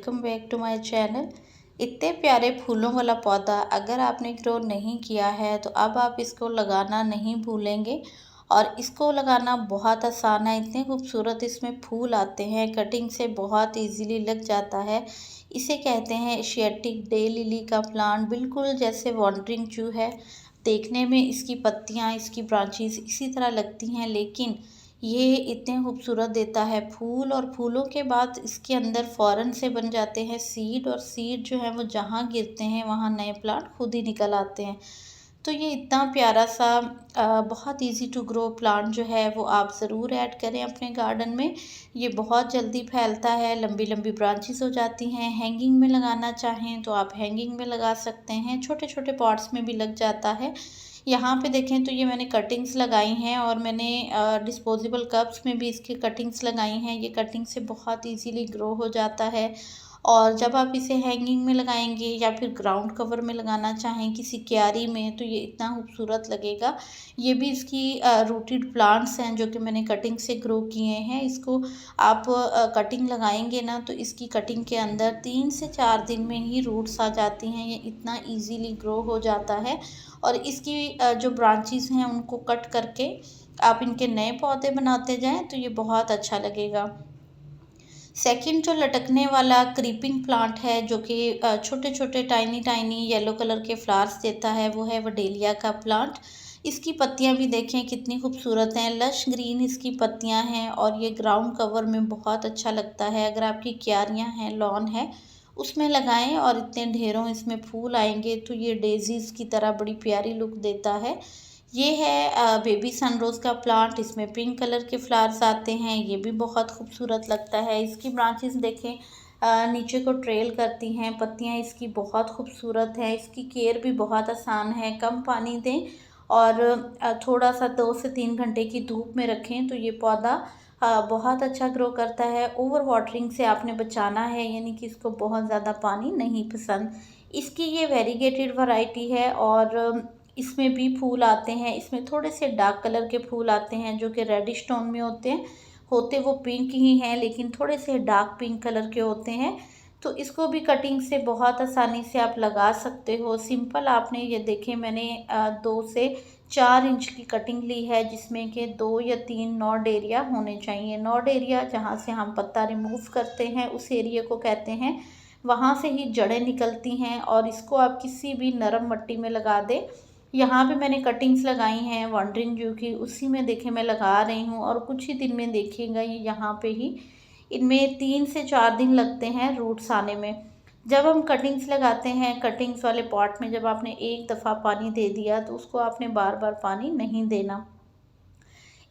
Welcome back to my channel. इतने प्यारे फूलों वाला पौधा अगर आपने ग्रो नहीं किया है तो अब आप इसको लगाना नहीं भूलेंगे। और इसको लगाना बहुत आसान है, इतने खूबसूरत इसमें फूल आते हैं, कटिंग से बहुत इजीली लग जाता है। इसे कहते हैं एशियाटिक डे लिली का प्लांट, बिल्कुल जैसे वॉन्डरिंग जू है। देखने में इसकी पत्तियां, इसकी ब्रांचेस इसी तरह लगती हैं, लेकिन ये इतने खूबसूरत देता है फूल। और फूलों के बाद इसके अंदर फ़ौरन से बन जाते हैं सीड, और सीड जो है वो जहाँ गिरते हैं वहाँ नए प्लांट खुद ही निकल आते हैं। तो ये इतना प्यारा सा बहुत इजी टू ग्रो प्लांट जो है वो आप ज़रूर ऐड करें अपने गार्डन में। ये बहुत जल्दी फैलता है, लंबी लंबी ब्रांचेस हो जाती हैं। हैंगिंग में लगाना चाहें तो आप हैंगिंग में लगा सकते हैं, छोटे छोटे पॉट्स में भी लग जाता है। यहाँ पे देखें तो ये मैंने कटिंग्स लगाई हैं, और मैंने डिस्पोजेबल कप्स में भी इसकी कटिंग्स लगाई हैं। ये कटिंग से बहुत इजीली ग्रो हो जाता है। और जब आप इसे हैंगिंग में लगाएंगे या फिर ग्राउंड कवर में लगाना चाहें किसी क्यारी में, तो ये इतना खूबसूरत लगेगा। ये भी इसकी रूटेड प्लांट्स हैं जो कि मैंने कटिंग से ग्रो किए हैं। इसको आप कटिंग लगाएंगे ना तो इसकी कटिंग के अंदर 3 से 4 दिन में ही रूट्स आ जाती हैं। ये इतना इजीली ग्रो हो जाता है। और इसकी जो ब्रांचेस हैं उनको कट करके आप इनके नए पौधे बनाते जाएं तो ये बहुत अच्छा लगेगा। सेकंड जो लटकने वाला क्रीपिंग प्लांट है, जो कि छोटे छोटे टाइनी टाइनी येलो कलर के फ्लावर्स देता है, वो है वडेलिया का प्लांट। इसकी पत्तियां भी देखें कितनी खूबसूरत हैं, लश ग्रीन इसकी पत्तियां हैं, और ये ग्राउंड कवर में बहुत अच्छा लगता है। अगर आपकी क्यारियां हैं, लॉन है, उसमें लगाएं और इतने ढेरों इसमें फूल आएंगे तो ये डेजीज की तरह बड़ी प्यारी लुक देता है। ये है बेबी सनरोज़ का प्लांट, इसमें पिंक कलर के फ्लावर्स आते हैं, ये भी बहुत खूबसूरत लगता है। इसकी ब्रांचेस देखें नीचे को ट्रेल करती हैं, पत्तियां इसकी बहुत खूबसूरत हैं। इसकी केयर भी बहुत आसान है, कम पानी दें और थोड़ा सा 2 से 3 घंटे की धूप में रखें तो ये पौधा बहुत अच्छा ग्रो करता है। ओवर वाटरिंग से आपने बचाना है, यानी कि इसको बहुत ज़्यादा पानी नहीं पसंद। इसकी ये वेरीगेटेड वैरायटी है, और इसमें भी फूल आते हैं। इसमें थोड़े से डार्क कलर के फूल आते हैं जो कि रेडिश टोन में होते हैं, होते वो पिंक ही हैं लेकिन थोड़े से डार्क पिंक कलर के होते हैं। तो इसको भी कटिंग से बहुत आसानी से आप लगा सकते हो। सिंपल आपने ये देखें, मैंने 2 से 4 इंच की कटिंग ली है, जिसमें कि 2 या 3 नॉड एरिया होने चाहिए। नॉड एरिया जहाँ से हम पत्ता रिमूव करते हैं उस एरिया को कहते हैं, वहाँ से ही जड़ें निकलती हैं। और इसको आप किसी भी नरम मिट्टी में लगा दें। यहाँ पे मैंने कटिंग्स लगाई हैं वॉन्डरिंग जू की, उसी में देखें मैं लगा रही हूँ, और कुछ ही दिन में देखिएगा ये यहाँ पे ही इनमें 3 से 4 दिन लगते हैं रूट्स आने में। जब हम कटिंग्स लगाते हैं, कटिंग्स वाले पॉट में जब आपने एक दफ़ा पानी दे दिया तो उसको आपने बार बार पानी नहीं देना।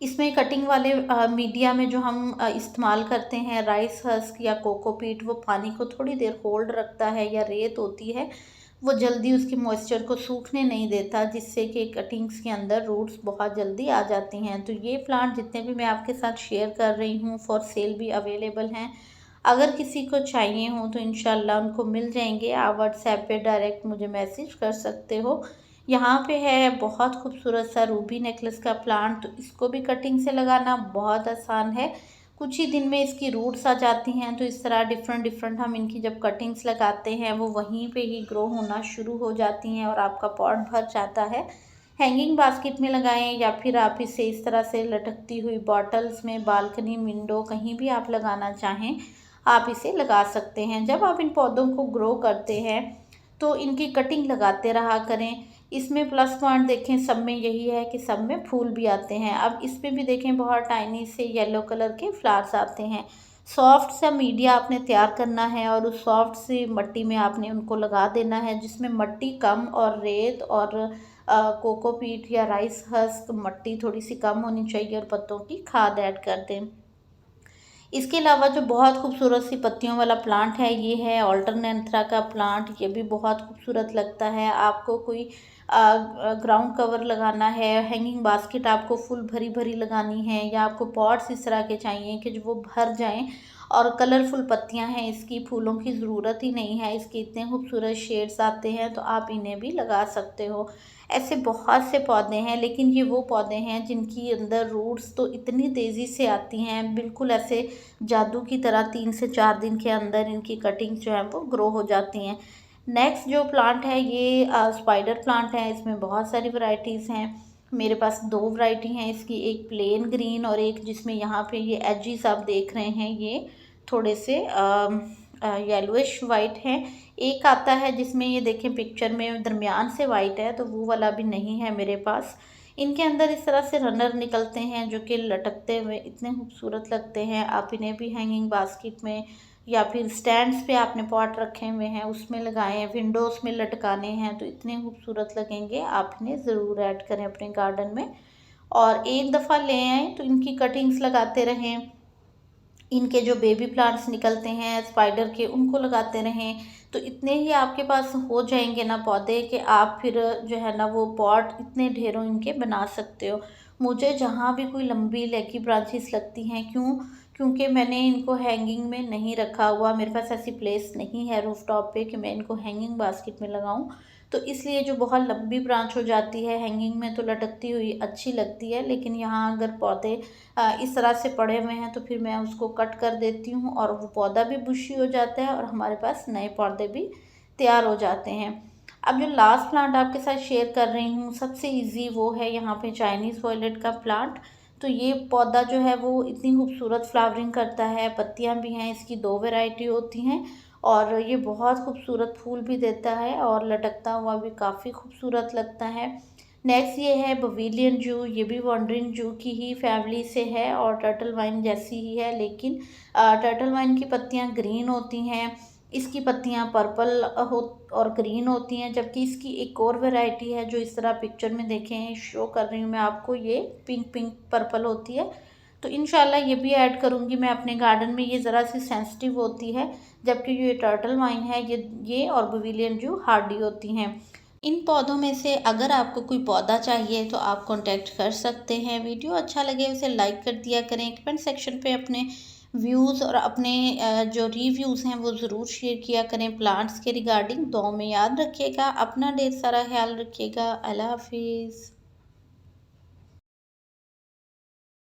इसमें कटिंग वाले मीडिया में जो हम इस्तेमाल करते हैं, राइस हस्क या कोकोपीट, वो पानी को थोड़ी देर होल्ड रखता है, या रेत होती है वो जल्दी उसके मॉइस्चर को सूखने नहीं देता, जिससे कि कटिंग्स के अंदर रूट्स बहुत जल्दी आ जाती हैं। तो ये प्लांट जितने भी मैं आपके साथ शेयर कर रही हूँ फॉर सेल भी अवेलेबल हैं। अगर किसी को चाहिए हो तो इंशाल्लाह उनको मिल जाएंगे। आप व्हाट्सएप पे डायरेक्ट मुझे मैसेज कर सकते हो। यहाँ पे है बहुत खूबसूरत सा रूबी नेकलेस का प्लांट, तो इसको भी कटिंग से लगाना बहुत आसान है। कुछ ही दिन में इसकी रूट्स आ जाती हैं। तो इस तरह डिफरेंट डिफरेंट हम इनकी जब कटिंग्स लगाते हैं वो वहीं पे ही ग्रो होना शुरू हो जाती हैं, और आपका पॉट भर जाता है। हैंगिंग बास्केट में लगाएं, या फिर आप इसे इस तरह से लटकती हुई बॉटल्स में, बालकनी, विंडो, कहीं भी आप लगाना चाहें आप इसे लगा सकते हैं। जब आप इन पौधों को ग्रो करते हैं तो इनकी कटिंग लगाते रहा करें। इसमें प्लस पॉइंट देखें, सब में यही है कि सब में फूल भी आते हैं। अब इसमें भी देखें बहुत टाइनी से येलो कलर के फ्लावर्स आते हैं। सॉफ्ट सा मीडिया आपने तैयार करना है, और उस सॉफ्ट सी मिट्टी में आपने उनको लगा देना है, जिसमें मिट्टी कम और रेत और कोकोपीट या राइस हस्क मिट्टी थोड़ी सी कम होनी चाहिए, और पत्तों की खाद ऐड कर दें। इसके अलावा जो बहुत खूबसूरत सी पत्तियों वाला प्लांट है, ये है ऑल्टरनेंथ्रा का प्लांट। ये भी बहुत खूबसूरत लगता है। आपको कोई ग्राउंड कवर लगाना है, हैंगिंग बास्केट आपको फुल भरी भरी लगानी है, या आपको पॉट्स इस तरह के चाहिए कि जो वो भर जाएं और कलरफुल पत्तियां हैं इसकी, फूलों की ज़रूरत ही नहीं है, इसके इतने खूबसूरत शेड्स आते हैं, तो आप इन्हें भी लगा सकते हो। ऐसे बहुत से पौधे हैं, लेकिन ये वो पौधे हैं जिनकी अंदर रूट्स तो इतनी तेज़ी से आती हैं, बिल्कुल ऐसे जादू की तरह 3 से 4 दिन के अंदर इनकी कटिंग्स जो हैं वो ग्रो हो जाती हैं। नेक्स्ट जो प्लांट है ये स्पाइडर प्लांट है, इसमें बहुत सारी वैरायटीज़ हैं। मेरे पास 2 वैरायटी हैं इसकी, एक प्लेन ग्रीन और एक जिसमें यहाँ पे ये एजिस आप देख रहे हैं ये थोड़े से येलोइश वाइट हैं। एक आता है जिसमें ये देखें पिक्चर में दरमियान से वाइट है, तो वो वाला भी नहीं है मेरे पास। इनके अंदर इस तरह से रनर निकलते हैं जो कि लटकते हुए इतने खूबसूरत लगते हैं। आप इन्हें भी हैंगिंग बास्केट में या फिर स्टैंड्स पे आपने पॉट रखे हुए हैं उसमें लगाएं, विंडोज़ में लटकाने हैं तो इतने खूबसूरत लगेंगे। आप इन्हें ज़रूर ऐड करें अपने गार्डन में, और एक दफ़ा ले आएँ तो इनकी कटिंग्स लगाते रहें। इनके जो बेबी प्लांट्स निकलते हैं स्पाइडर के, उनको लगाते रहें, तो इतने ही आपके पास हो जाएंगे ना पौधे कि आप फिर जो है ना वो पॉट इतने ढेरों इनके बना सकते हो। मुझे जहाँ भी कोई लंबी लेकी ब्रांचेस लगती हैं, क्योंकि मैंने इनको हैंगिंग में नहीं रखा हुआ, मेरे पास ऐसी प्लेस नहीं है रूफ टॉप पे कि मैं इनको हैंगिंग बास्केट में लगाऊं, तो इसलिए जो बहुत लंबी ब्रांच हो जाती है हैंगिंग में तो लटकती हुई अच्छी लगती है, लेकिन यहाँ अगर पौधे इस तरह से पड़े हुए हैं तो फिर मैं उसको कट कर देती हूँ और वो पौधा भी बुशी हो जाता है और हमारे पास नए पौधे भी तैयार हो जाते हैं। अब जो लास्ट प्लांट आपके साथ शेयर कर रही हूँ सबसे इजी वो है यहाँ पे चाइनीज़ वॉयलेट का प्लांट। तो ये पौधा जो है वो इतनी खूबसूरत फ्लावरिंग करता है, पत्तियाँ भी हैं इसकी 2 वैरायटी होती हैं, और ये बहुत खूबसूरत फूल भी देता है और लटकता हुआ भी काफ़ी खूबसूरत लगता है। नेक्स्ट ये है बविलियन जू, ये भी वॉन्डरिंग जू की ही फैमिली से है और टर्टल वाइन जैसी ही है, लेकिन टर्टल वाइन की पत्तियाँ ग्रीन होती हैं, इसकी पत्तियाँ पर्पल हो और ग्रीन होती हैं, जबकि इसकी एक और वैरायटी है जो इस तरह पिक्चर में देखें शो कर रही हूँ मैं आपको, ये पिंक पिंक पर्पल होती है। तो इंशाल्लाह ये भी ऐड करूँगी मैं अपने गार्डन में, ये ज़रा सी सेंसिटिव होती है, जबकि ये टर्टल वाइन है ये और बविलियन जू हार्डी होती हैं। इन पौधों में से अगर आपको कोई पौधा चाहिए तो आप कांटेक्ट कर सकते हैं। वीडियो अच्छा लगे उसे लाइक कर दिया करें, कमेंट सेक्शन पे अपने व्यूज़ और अपने जो रिव्यूज़ हैं वो ज़रूर शेयर किया करें प्लांट्स के रिगार्डिंग। दुआ में याद रखिएगा, अपना ढेर सारा ख्याल रखिएगा। अल्लाह हाफिज़।